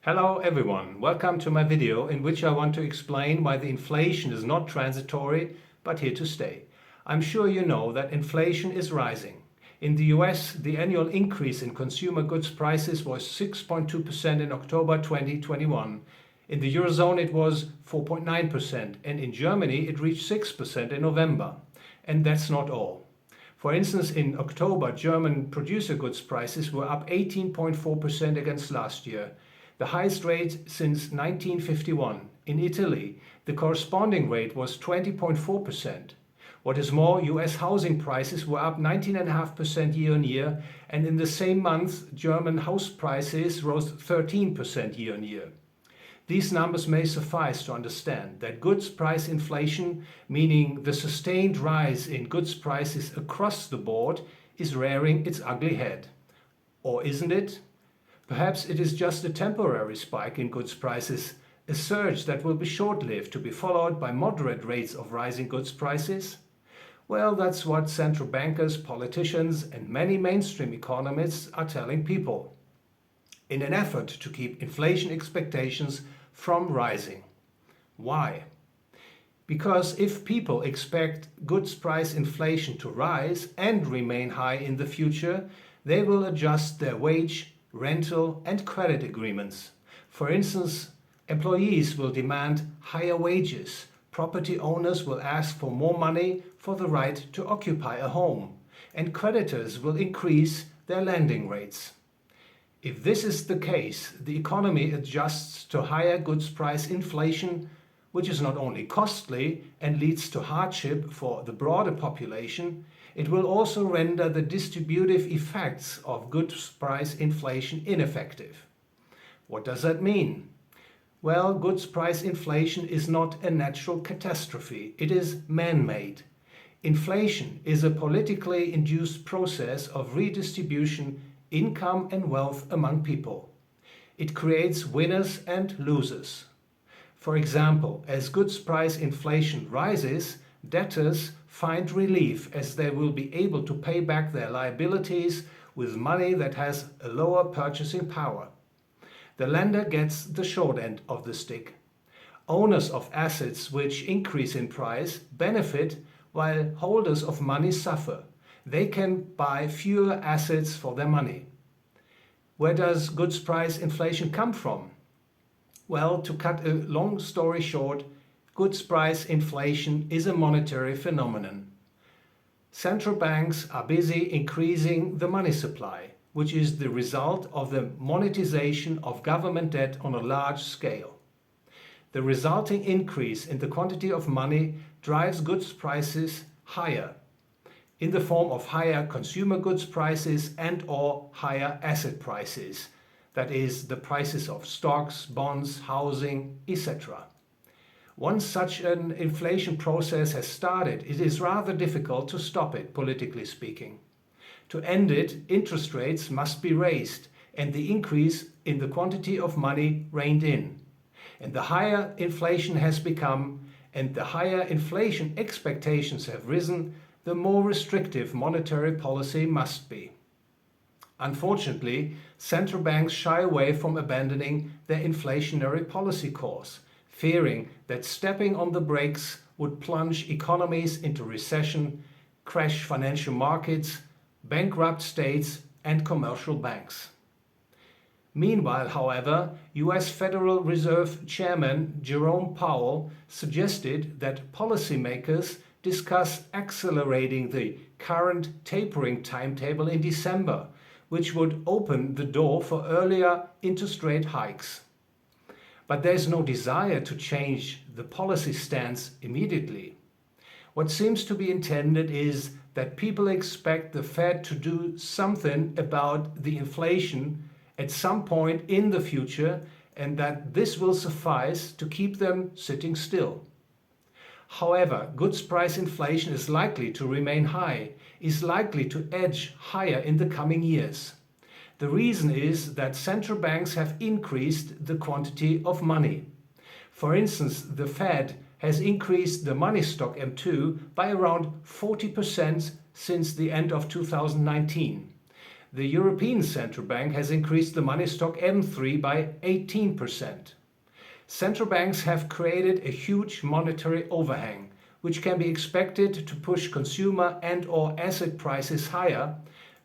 Hello everyone, welcome to my video in which I want to explain why the inflation is not transitory but here to stay. I'm sure you know that inflation is rising. In the US, the annual increase in consumer goods prices was 6.2% in October 2021. In the Eurozone it was 4.9% and in Germany it reached 6% in November. And that's not all. For instance, in October, German producer goods prices were up 18.4% against last year, the highest rate since 1951. In Italy, the corresponding rate was 20.4%. What is more, US housing prices were up 19.5% year-on-year, and in the same month, German house prices rose 13% year-on-year. These numbers may suffice to understand that goods price inflation, meaning the sustained rise in goods prices across the board, is rearing its ugly head. Or isn't it? Perhaps it is just a temporary spike in goods prices, a surge that will be short-lived to be followed by moderate rates of rising goods prices? Well, that's what central bankers, politicians and many mainstream economists are telling people, in an effort to keep inflation expectations from rising. Why? Because if people expect goods price inflation to rise and remain high in the future, they will adjust their wage, rental and credit agreements. For instance, employees will demand higher wages, property owners will ask for more money for the right to occupy a home, and creditors will increase their lending rates. If this is the case, the economy adjusts to higher goods price inflation, which is not only costly and leads to hardship for the broader population, it will also render the distributive effects of goods price inflation ineffective. What does that mean? Well, goods price inflation is not a natural catastrophe, it is man-made. Inflation is a politically induced process of redistribution, income and wealth among people. It creates winners and losers. For example, as goods price inflation rises, debtors find relief as they will be able to pay back their liabilities with money that has a lower purchasing power. The lender gets the short end of the stick. Owners of assets which increase in price benefit while holders of money suffer. They can buy fewer assets for their money. Where does goods price inflation come from? Well, to cut a long story short, goods price inflation is a monetary phenomenon. Central banks are busy increasing the money supply, which is the result of the monetization of government debt on a large scale. The resulting increase in the quantity of money drives goods prices higher, in the form of higher consumer goods prices and/or higher asset prices, that is, the prices of stocks, bonds, housing, etc. Once such an inflation process has started, it is rather difficult to stop it, politically speaking. To end it, interest rates must be raised and the increase in the quantity of money reined in. And the higher inflation has become and the higher inflation expectations have risen, the more restrictive monetary policy must be. Unfortunately, central banks shy away from abandoning their inflationary policy course, fearing that stepping on the brakes would plunge economies into recession, crash financial markets, bankrupt states and commercial banks. Meanwhile, however, US Federal Reserve Chairman Jerome Powell suggested that policymakers discuss accelerating the current tapering timetable in December, which would open the door for earlier interest rate hikes. But there is no desire to change the policy stance immediately. What seems to be intended is that people expect the Fed to do something about the inflation at some point in the future and that this will suffice to keep them sitting still. However, goods price inflation is likely to remain high, is likely to edge higher in the coming years. The reason is that central banks have increased the quantity of money. For instance, the Fed has increased the money stock M2 by around 40% since the end of 2019. The European Central Bank has increased the money stock M3 by 18%. Central banks have created a huge monetary overhang, which can be expected to push consumer and/or asset prices higher,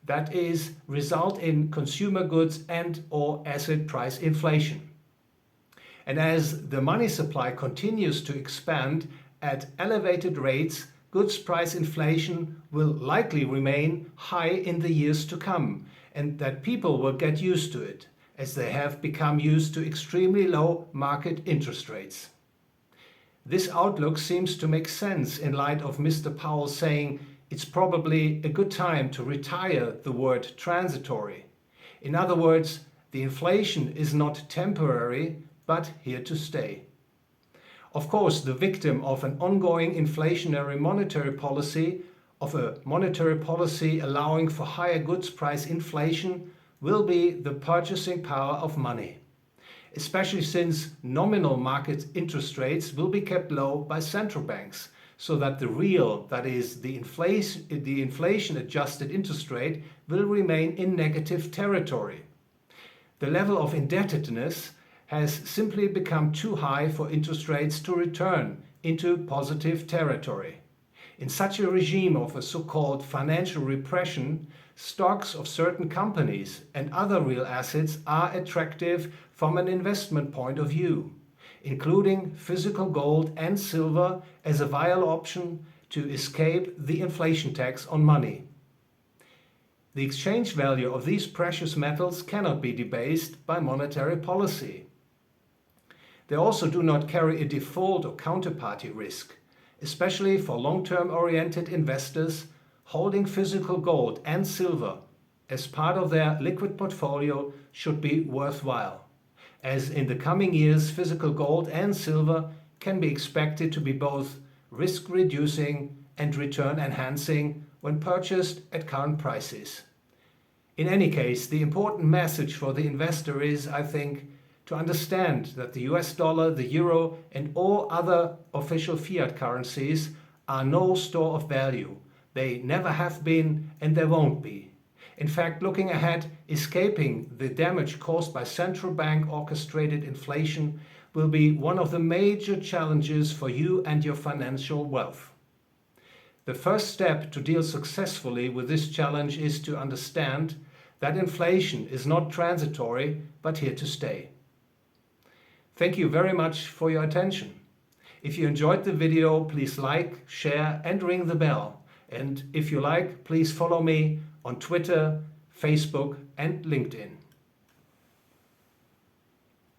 that is, result in consumer goods and/or asset price inflation. And as the money supply continues to expand at elevated rates, goods price inflation will likely remain high in the years to come, and that people will get used to it, as they have become used to extremely low market interest rates. This outlook seems to make sense in light of Mr. Powell saying it's probably a good time to retire the word transitory. In other words, the inflation is not temporary, but here to stay. Of course, the victim of an ongoing inflationary monetary policy, of a monetary policy allowing for higher goods price inflation, will be the purchasing power of money, especially since nominal market interest rates will be kept low by central banks, so that the real, that is, the inflation-adjusted interest rate will remain in negative territory. The level of indebtedness has simply become too high for interest rates to return into positive territory. In such a regime of a so-called financial repression, stocks of certain companies and other real assets are attractive from an investment point of view, including physical gold and silver as a viable option to escape the inflation tax on money. The exchange value of these precious metals cannot be debased by monetary policy. They also do not carry a default or counterparty risk, especially for long-term oriented investors holding physical gold and silver as part of their liquid portfolio should be worthwhile, as in the coming years physical gold and silver can be expected to be both risk-reducing and return-enhancing when purchased at current prices. In any case, the important message for the investor is, I think, to understand that the US dollar, the euro, and all other official fiat currencies are no store of value. They never have been and they won't be. In fact, looking ahead, escaping the damage caused by central bank orchestrated inflation will be one of the major challenges for you and your financial wealth. The first step to deal successfully with this challenge is to understand that inflation is not transitory but here to stay. Thank you very much for your attention. If you enjoyed the video, please like, share and ring the bell. And if you like, please follow me on Twitter, Facebook and LinkedIn.